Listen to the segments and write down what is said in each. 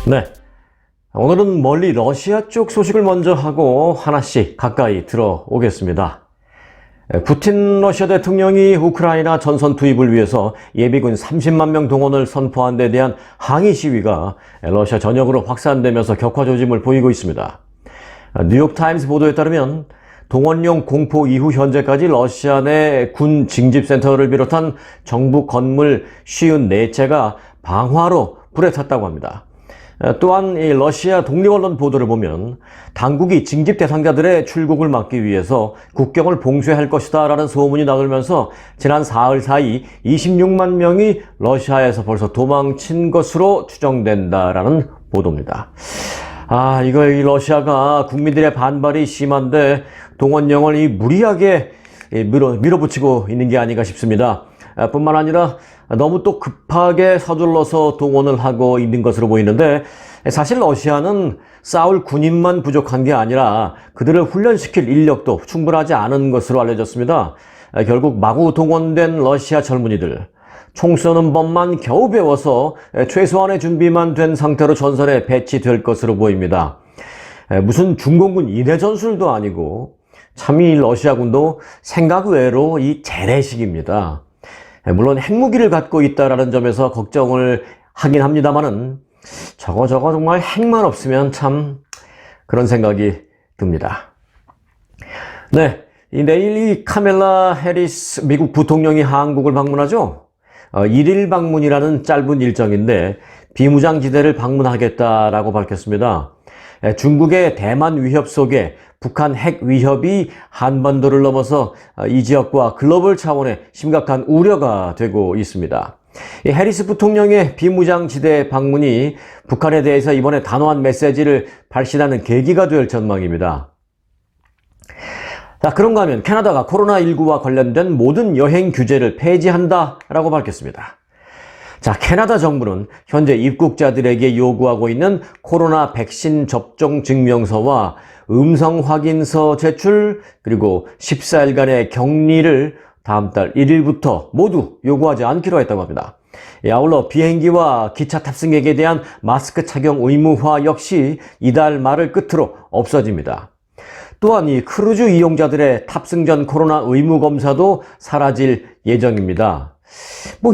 네, 오늘은 멀리 러시아 쪽 소식을 먼저 하고 하나씩 가까이 들어오겠습니다. 푸틴 러시아 대통령이 우크라이나 전선 투입을 위해서 예비군 30만 명 동원을 선포한 데 대한 항의 시위가 러시아 전역으로 확산되면서 격화 조짐을 보이고 있습니다. 뉴욕타임스 보도에 따르면 동원령 공포 이후 현재까지 러시아 내 군 징집센터를 비롯한 정부 건물 54채가 방화로 불에 탔다고 합니다. 또한 이 러시아 독립언론 보도를 보면 당국이 징집 대상자들의 출국을 막기 위해서 국경을 봉쇄할 것이다 라는 소문이 나돌면서 지난 사흘 사이 26만 명이 러시아에서 벌써 도망친 것으로 추정된다라는 보도입니다. 이거 이 러시아가 국민들의 반발이 심한데 동원령을 무리하게 밀어붙이고 있는 게 아닌가 싶습니다. 뿐만 아니라 너무 또 급하게 서둘러서 동원을 하고 있는 것으로 보이는데, 사실 러시아는 싸울 군인만 부족한 게 아니라 그들을 훈련시킬 인력도 충분하지 않은 것으로 알려졌습니다. 결국 마구 동원된 러시아 젊은이들, 총 쏘는 법만 겨우 배워서 최소한의 준비만 된 상태로 전선에 배치될 것으로 보입니다. 무슨 중공군 인해 전술도 아니고 참 이 러시아군도 생각 외로 이 재래식입니다. 물론 핵무기를 갖고 있다라는 점에서 걱정을 하긴 합니다만은 저거 정말 핵만 없으면 참 그런 생각이 듭니다. 네, 내일 이 카멜라 해리스 미국 부통령이 한국을 방문하죠. 1일 방문이라는 짧은 일정인데 비무장지대를 방문하겠다라고 밝혔습니다. 중국의 대만 위협 속에 북한 핵 위협이 한반도를 넘어서 이 지역과 글로벌 차원의 심각한 우려가 되고 있습니다. 해리스 부통령의 비무장지대 방문이 북한에 대해서 이번에 단호한 메시지를 발신하는 계기가 될 전망입니다. 자, 그런가 하면 캐나다가 코로나19와 관련된 모든 여행 규제를 폐지한다라고 밝혔습니다. 자, 캐나다 정부는 현재 입국자들에게 요구하고 있는 코로나 백신 접종 증명서와 음성 확인서 제출, 그리고 14일간의 격리를 다음 달 1일부터 모두 요구하지 않기로 했다고 합니다. 아울러 비행기와 기차 탑승객에 대한 마스크 착용 의무화 역시 이달 말을 끝으로 없어집니다. 또한 이 크루즈 이용자들의 탑승 전 코로나 의무 검사도 사라질 예정입니다.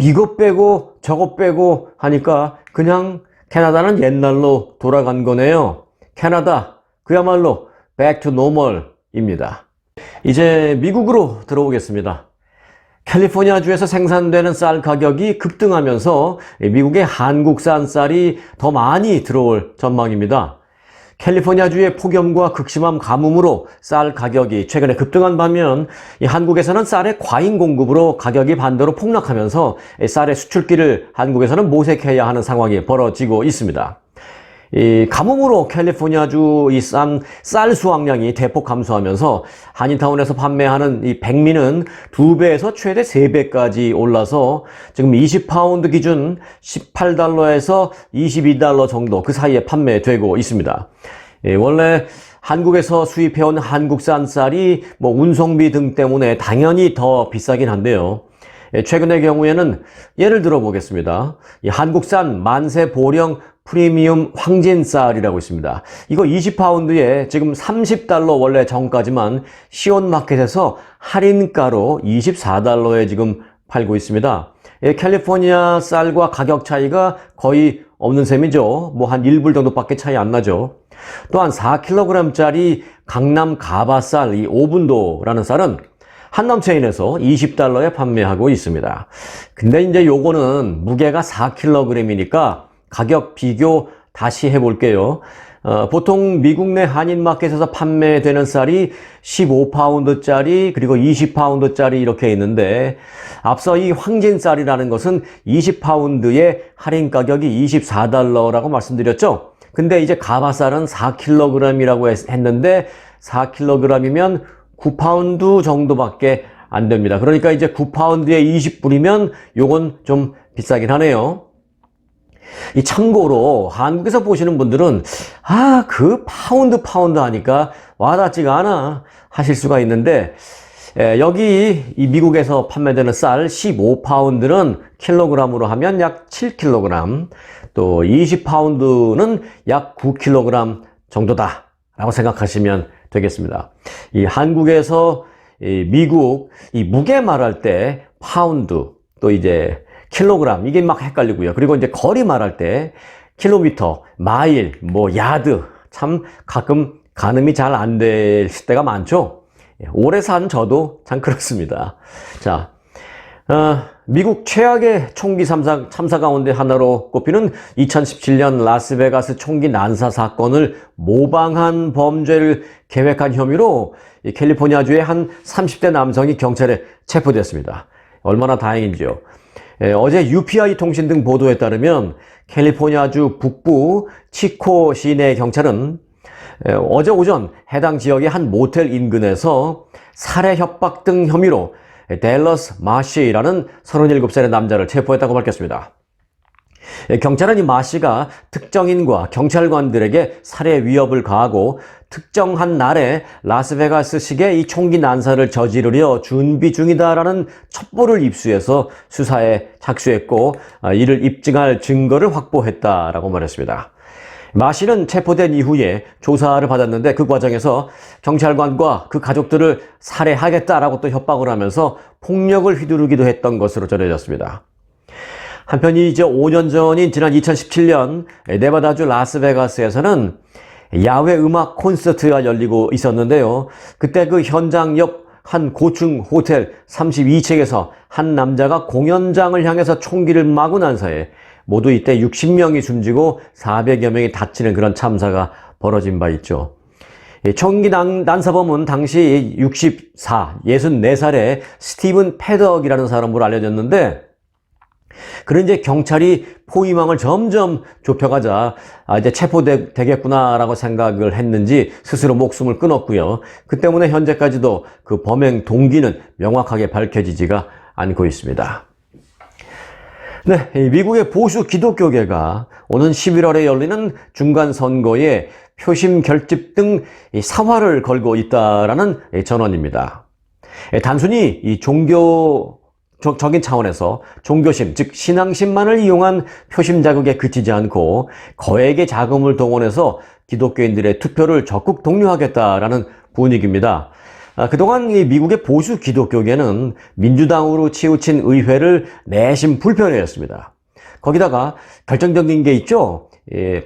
이것 빼고 저것 빼고 하니까 그냥 캐나다는 옛날로 돌아간 거네요. 캐나다 그야말로 back to normal입니다. 이제 미국으로 들어오겠습니다. 캘리포니아주에서 생산되는 쌀 가격이 급등하면서 미국의 한국산 쌀이 더 많이 들어올 전망입니다. 캘리포니아주의 폭염과 극심한 가뭄으로 쌀 가격이 최근에 급등한 반면 한국에서는 쌀의 과잉 공급으로 가격이 반대로 폭락하면서 쌀의 수출기를 한국에서는 모색해야 하는 상황이 벌어지고 있습니다. 이 가뭄으로 캘리포니아주 이 쌀 수확량이 대폭 감소하면서 한인타운에서 판매하는 이 백미는 2배에서 최대 3배까지 올라서 지금 20파운드 기준 18달러에서 22달러 정도 그 사이에 판매되고 있습니다. 원래 한국에서 수입해온 한국산 쌀이 운송비 등 때문에 당연히 더 비싸긴 한데요. 최근의 경우에는 예를 들어 보겠습니다. 이 한국산 만세 보령 프리미엄 황진 쌀이라고 있습니다. 이거 20파운드에 지금 30달러 원래 정가지만 시온마켓에서 할인가로 24달러에 지금 팔고 있습니다. 캘리포니아 쌀과 가격 차이가 거의 없는 셈이죠. 뭐 한 1불 정도밖에 차이 안 나죠. 또한 4kg짜리 강남 가바쌀, 이 오분도라는 쌀은 한남체인에서 $20에 판매하고 있습니다. 근데 이제 요거는 무게가 4kg이니까 가격 비교 다시 해볼게요. 보통 미국 내 한인마켓에서 판매되는 쌀이 15파운드짜리 그리고 20파운드짜리 이렇게 있는데, 앞서 이 황진쌀이라는 것은 20파운드에 할인 가격이 $24라고 말씀드렸죠. 근데 이제 가바쌀은 4kg이라고 했는데 4kg이면 9파운드 정도밖에 안 됩니다. 그러니까 이제 9파운드에 20불이면 요건 좀 비싸긴 하네요. 이 참고로 한국에서 보시는 분들은 그 파운드 하니까 와닿지가 않아 하실 수가 있는데, 여기 이 미국에서 판매되는 쌀 15파운드는 킬로그램으로 하면 약 7kg, 또 20파운드는 약 9kg 정도다 라고 생각하시면 되겠습니다. 이 한국에서 미국 이 무게 말할 때 파운드, 또 이제 킬로그램, 이게 막 헷갈리고요. 그리고 이제 거리 말할 때 킬로미터, 마일, 뭐 야드, 참 가끔 가늠이 잘 안 될 때가 많죠. 오래 산 저도 참 그렇습니다. 자, 미국 최악의 총기 참사 가운데 하나로 꼽히는 2017년 라스베가스 총기 난사 사건을 모방한 범죄를 계획한 혐의로 캘리포니아주의 한 30대 남성이 경찰에 체포됐습니다. 얼마나 다행인지요. 어제 UPI 통신 등 보도에 따르면 캘리포니아주 북부 치코 시내 경찰은 어제 오전 해당 지역의 한 모텔 인근에서 살해 협박 등 혐의로 댈러스 마시라는 37살의 남자를 체포했다고 밝혔습니다. 경찰은 이 마시가 특정인과 경찰관들에게 살해 위협을 가하고 특정한 날에 라스베가스식의 이 총기 난사를 저지르려 준비 중이다라는 첩보를 입수해서 수사에 착수했고, 이를 입증할 증거를 확보했다라고 말했습니다. 마시는 체포된 이후에 조사를 받았는데, 그 과정에서 경찰관과 그 가족들을 살해하겠다라고 또 협박을 하면서 폭력을 휘두르기도 했던 것으로 전해졌습니다. 한편 이제 5년 전인 지난 2017년 네바다주 라스베가스에서는 야외 음악 콘서트가 열리고 있었는데요. 그때 그 현장 옆 한 고층 호텔 32층에서 한 남자가 공연장을 향해서 총기를 마구 난사해 모두 이때 60명이 숨지고 400여 명이 다치는 그런 참사가 벌어진 바 있죠. 총기 난사범은 당시 64살의 스티븐 패덕이라는 사람으로 알려졌는데, 그런 이제 경찰이 포위망을 점점 좁혀가자 이제 체포되겠구나라고 생각을 했는지 스스로 목숨을 끊었고요. 그 때문에 현재까지도 그 범행 동기는 명확하게 밝혀지지가 않고 있습니다. 네, 미국의 보수 기독교계가 오는 11월에 열리는 중간선거에 표심 결집 등 사활을 걸고 있다라는 전언입니다. 단순히 이 종교적인 차원에서 종교심, 즉 신앙심만을 이용한 표심 자극에 그치지 않고 거액의 자금을 동원해서 기독교인들의 투표를 적극 독려하겠다라는 분위기입니다. 그동안 이 미국의 보수 기독교계는 민주당으로 치우친 의회를 내심 불편해했습니다. 거기다가 결정적인 게 있죠.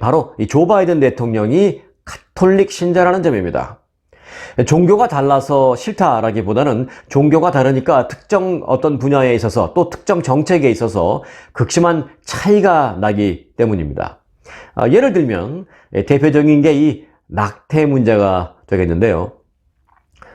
바로 이 조 바이든 대통령이 가톨릭 신자라는 점입니다. 종교가 달라서 싫다라기보다는 종교가 다르니까 특정 어떤 분야에 있어서 또 특정 정책에 있어서 극심한 차이가 나기 때문입니다. 예를 들면 대표적인 게 이 낙태 문제가 되겠는데요.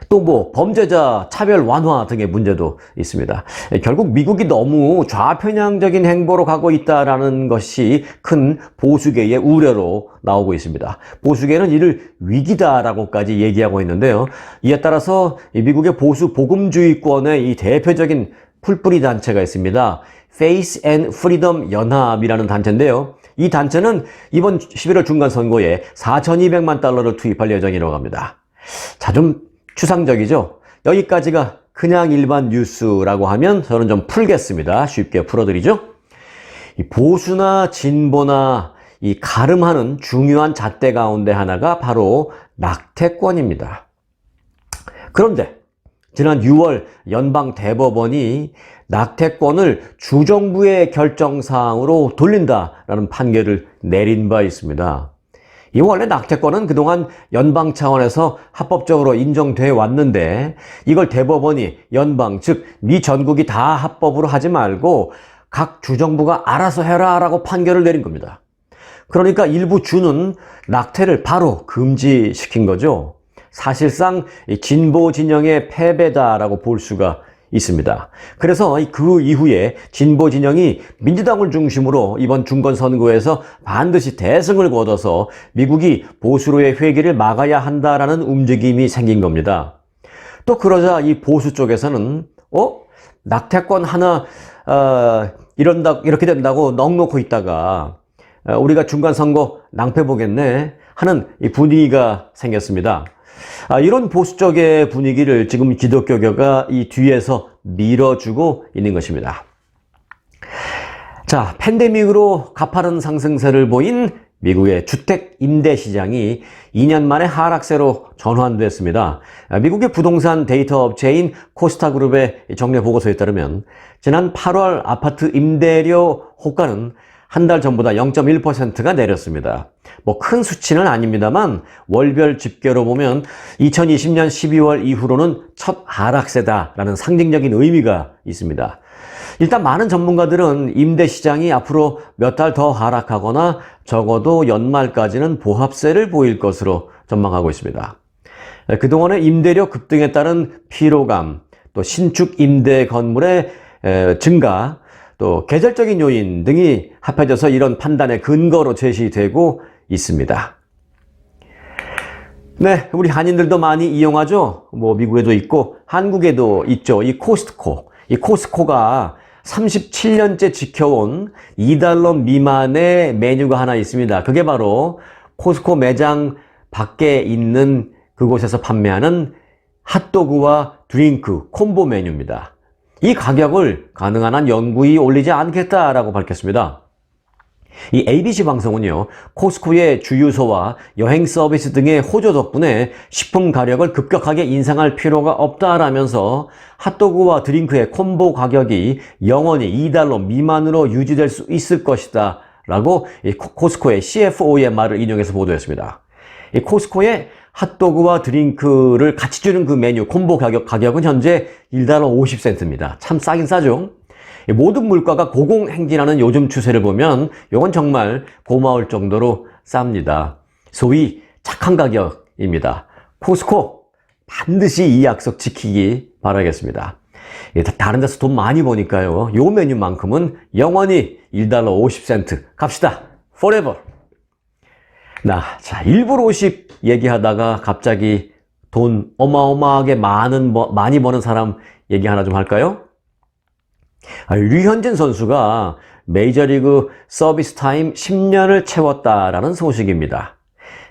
또 뭐 범죄자 차별 완화 등의 문제도 있습니다. 결국 미국이 너무 좌편향적인 행보로 가고 있다는 것이 큰 보수계의 우려로 나오고 있습니다. 보수계는 이를 위기다라고까지 얘기하고 있는데요. 이에 따라서 미국의 보수 복음주의권의 이 대표적인 풀뿌리 단체가 있습니다. Faith and Freedom 연합이라는 단체인데요. 이 단체는 이번 11월 중간선거에 $4,200만 투입할 예정이라고 합니다. 자, 좀 추상적이죠? 여기까지가 그냥 일반 뉴스라고 하면 저는 좀 풀겠습니다. 쉽게 풀어드리죠? 이 보수나 진보나 이 가름하는 중요한 잣대 가운데 하나가 바로 낙태권입니다. 그런데 지난 6월 연방 대법원이 낙태권을 주정부의 결정사항으로 돌린다라는 판결을 내린 바 있습니다. 이 원래 낙태권은 그동안 연방 차원에서 합법적으로 인정돼 왔는데 이걸 대법원이 연방, 즉 미 전국이 다 합법으로 하지 말고 각 주정부가 알아서 해라라고 판결을 내린 겁니다. 그러니까 일부 주는 낙태를 바로 금지시킨 거죠. 사실상 진보 진영의 패배다라고 볼 수가 있습니다. 그래서 그 이후에 진보 진영이 민주당을 중심으로 이번 중간 선거에서 반드시 대승을 거둬서 미국이 보수로의 회귀를 막아야 한다라는 움직임이 생긴 겁니다. 또 그러자 이 보수 쪽에서는 낙태권 하나 이렇게 된다고 넋놓고 있다가 우리가 중간 선거 낭패 보겠네 하는 이 분위기가 생겼습니다. 이런 보수 쪽의 분위기를 지금 기독교계가 이 뒤에서 밀어주고 있는 것입니다. 자, 팬데믹으로 가파른 상승세를 보인 미국의 주택 임대 시장이 2년 만에 하락세로 전환됐습니다. 미국의 부동산 데이터 업체인 코스타그룹의 정례 보고서에 따르면 지난 8월 아파트 임대료 호가는 한 달 전보다 0.1%가 내렸습니다. 큰 수치는 아닙니다만 월별 집계로 보면 2020년 12월 이후로는 첫 하락세다라는 상징적인 의미가 있습니다. 일단 많은 전문가들은 임대 시장이 앞으로 몇 달 더 하락하거나 적어도 연말까지는 보합세를 보일 것으로 전망하고 있습니다. 그동안의 임대료 급등에 따른 피로감, 또 신축 임대 건물의 증가, 또 계절적인 요인 등이 합해져서 이런 판단의 근거로 제시되고 있습니다. 네, 우리 한인들도 많이 이용하죠. 미국에도 있고 한국에도 있죠. 이 코스트코. 이 코스트코가 37년째 지켜온 $2 미만의 메뉴가 하나 있습니다. 그게 바로 코스트코 매장 밖에 있는 그곳에서 판매하는 핫도그와 드링크 콤보 메뉴입니다. 이 가격을 가능한 한 영구히 올리지 않겠다라고 밝혔습니다. 이 ABC 방송은요, 코스트코의 주유소와 여행 서비스 등의 호조 덕분에 식품 가격을 급격하게 인상할 필요가 없다라면서 핫도그와 드링크의 콤보 가격이 영원히 $2 미만으로 유지될 수 있을 것이다 라고 코스트코의 CFO의 말을 인용해서 보도했습니다. 이 코스트코의 핫도그와 드링크를 같이 주는 그 메뉴 콤보 가격은 현재 $1 50센트입니다. 참 싸긴 싸죠. 모든 물가가 고공행진하는 요즘 추세를 보면 이건 정말 고마울 정도로 쌉니다. 소위 착한 가격입니다. 코스트코 반드시 이 약속 지키기 바라겠습니다. 다른 데서 돈 많이 버니까요. 요 메뉴만큼은 영원히 $1 50센트 갑시다. forever. 자, 일부러 50 얘기하다가 갑자기 돈 어마어마하게 많이 버는 사람 얘기 하나 좀 할까요? 류현진 선수가 메이저리그 서비스 타임 10년을 채웠다라는 소식입니다.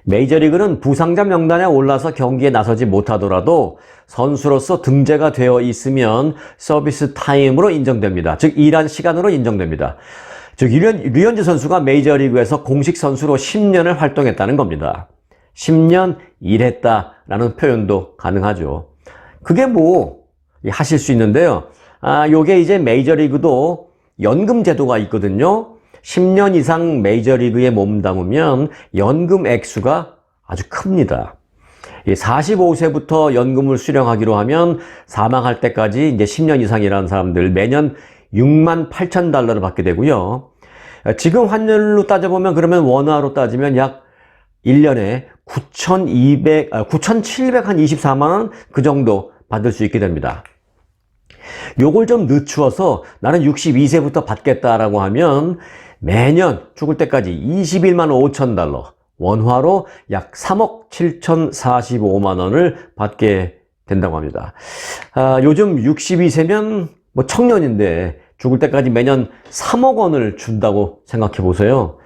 메이저리그는 부상자 명단에 올라서 경기에 나서지 못하더라도 선수로서 등재가 되어 있으면 서비스 타임으로 인정됩니다. 즉 일한 시간으로 인정됩니다. 즉 류현진 선수가 메이저리그에서 공식 선수로 10년을 활동했다는 겁니다. 10년 일했다라는 표현도 가능하죠. 그게 하실 수 있는데요. 요게 이제 메이저리그도 연금 제도가 있거든요. 10년 이상 메이저리그에 몸담으면 연금 액수가 아주 큽니다. 45세부터 연금을 수령하기로 하면 사망할 때까지 이제 10년 이상 일하는 사람들 매년 $68,000를 받게 되고요. 지금 환율로 따져보면 그러면 원화로 따지면 약 1년에 9,724만 원 그 정도 받을 수 있게 됩니다. 요걸 좀 늦추어서 나는 62세부터 받겠다라고 하면 매년 죽을 때까지 $21만 5천 원화로 약 3억 7,045만 원을 받게 된다고 합니다. 요즘 62세면 청년인데 죽을 때까지 매년 3억 원을 준다고 생각해 보세요.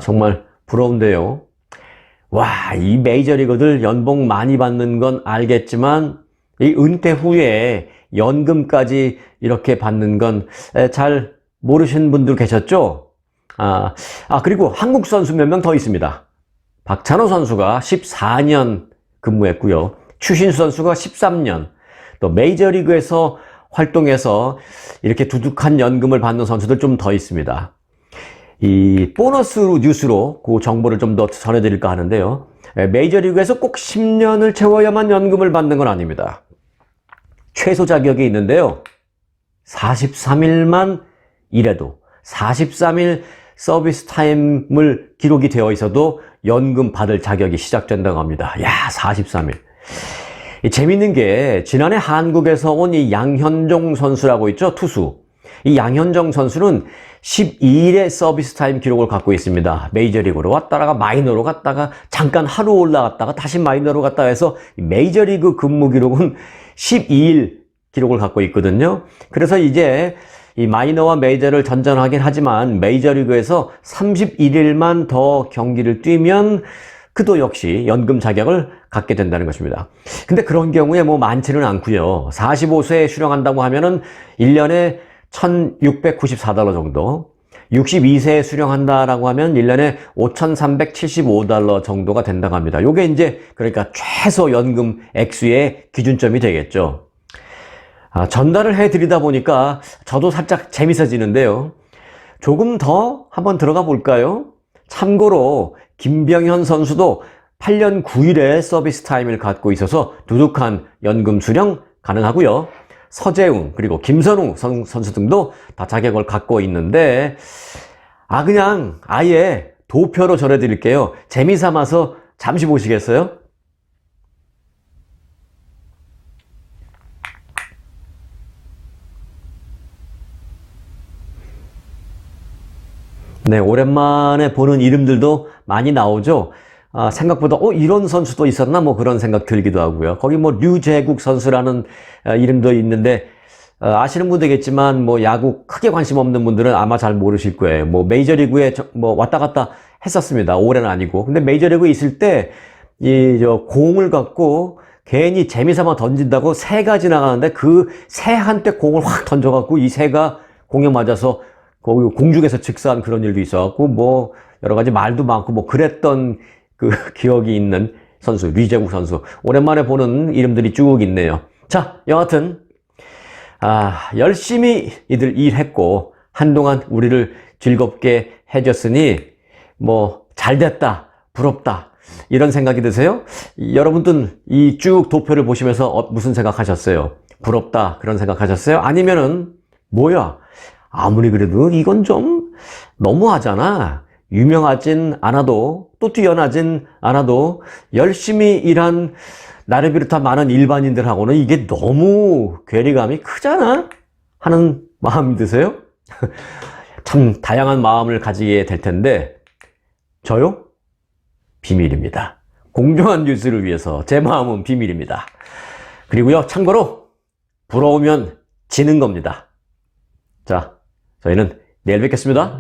정말 부러운데요. 와, 이 메이저리거들 연봉 많이 받는 건 알겠지만 이 은퇴 후에 연금까지 이렇게 받는 건 잘 모르시는 분들 계셨죠? 그리고 한국 선수 몇 명 더 있습니다. 박찬호 선수가 14년 근무했고요. 추신수 선수가 13년, 또 메이저리그에서 활동해서 이렇게 두둑한 연금을 받는 선수들 좀 더 있습니다. 이 보너스 뉴스로 그 정보를 좀 더 전해드릴까 하는데요. 메이저리그에서 꼭 10년을 채워야만 연금을 받는 건 아닙니다. 최소 자격이 있는데요. 43일만 일해도 43일 서비스 타임을 기록이 되어 있어도 연금 받을 자격이 시작된다고 합니다. 야, 43일. 재밌는 게 지난해 한국에서 온 이 양현종 선수라고 있죠, 투수. 이 양현종 선수는 12일의 서비스 타임 기록을 갖고 있습니다. 메이저리그로 왔다가 마이너로 갔다가 잠깐 하루 올라갔다가 다시 마이너로 갔다가 해서 메이저리그 근무 기록은 12일 기록을 갖고 있거든요. 그래서 이제 이 마이너와 메이저를 전전하긴 하지만 메이저리그에서 31일만 더 경기를 뛰면 그도 역시 연금 자격을 갖게 된다는 것입니다. 근데 그런 경우에 뭐 많지는 않고요. 45세에 수령한다고 하면은 1년에 $1,694 정도, 62세에 수령한다라고 하면 1년에 $5,375 정도가 된다고 합니다. 요게 이제 그러니까 최소 연금 액수의 기준점이 되겠죠. 전달을 해드리다 보니까 저도 살짝 재밌어지는데요. 조금 더 한번 들어가 볼까요? 참고로 김병현 선수도 8년 9일의 서비스 타임을 갖고 있어서 두둑한 연금 수령 가능하고요. 서재웅 그리고 김선웅 선수 등도 다 자격을 갖고 있는데 그냥 아예 도표로 전해드릴게요. 재미삼아서 잠시 보시겠어요? 네, 오랜만에 보는 이름들도 많이 나오죠. 생각보다 이런 선수도 있었나 뭐 그런 생각 들기도 하고요. 거기 뭐 류재국 선수라는 이름도 있는데 아시는 분들겠지만 뭐 야구 크게 관심 없는 분들은 아마 잘 모르실 거예요. 뭐 메이저리그에 뭐 왔다 갔다 했었습니다. 올해는 아니고. 근데 메이저리그에 있을 때 이 공을 갖고 괜히 재미삼아 던진다고 새가 지나가는데 그 새한테 공을 확 던져갖고 이 새가 공에 맞아서 거기 공중에서 즉사한 그런 일도 있어갖고 뭐 여러 가지 말도 많고 뭐 그랬던 그 기억이 있는 선수 류재국 선수. 오랜만에 보는 이름들이 쭉 있네요. 자, 여하튼 열심히 이들 일했고 한동안 우리를 즐겁게 해줬으니 뭐 잘됐다, 부럽다 이런 생각이 드세요? 여러분들 이 쭉 도표를 보시면서 무슨 생각하셨어요? 부럽다 그런 생각하셨어요? 아니면은 뭐야? 아무리 그래도 이건 좀 너무하잖아. 유명하진 않아도 또 뛰어나진 않아도 열심히 일한 나를 비롯한 많은 일반인들하고는 이게 너무 괴리감이 크잖아 하는 마음이 드세요? 참 다양한 마음을 가지게 될 텐데 저요? 비밀입니다. 공정한 뉴스를 위해서 제 마음은 비밀입니다. 그리고요, 참고로 부러우면 지는 겁니다. 자, 저희는 내일 뵙겠습니다.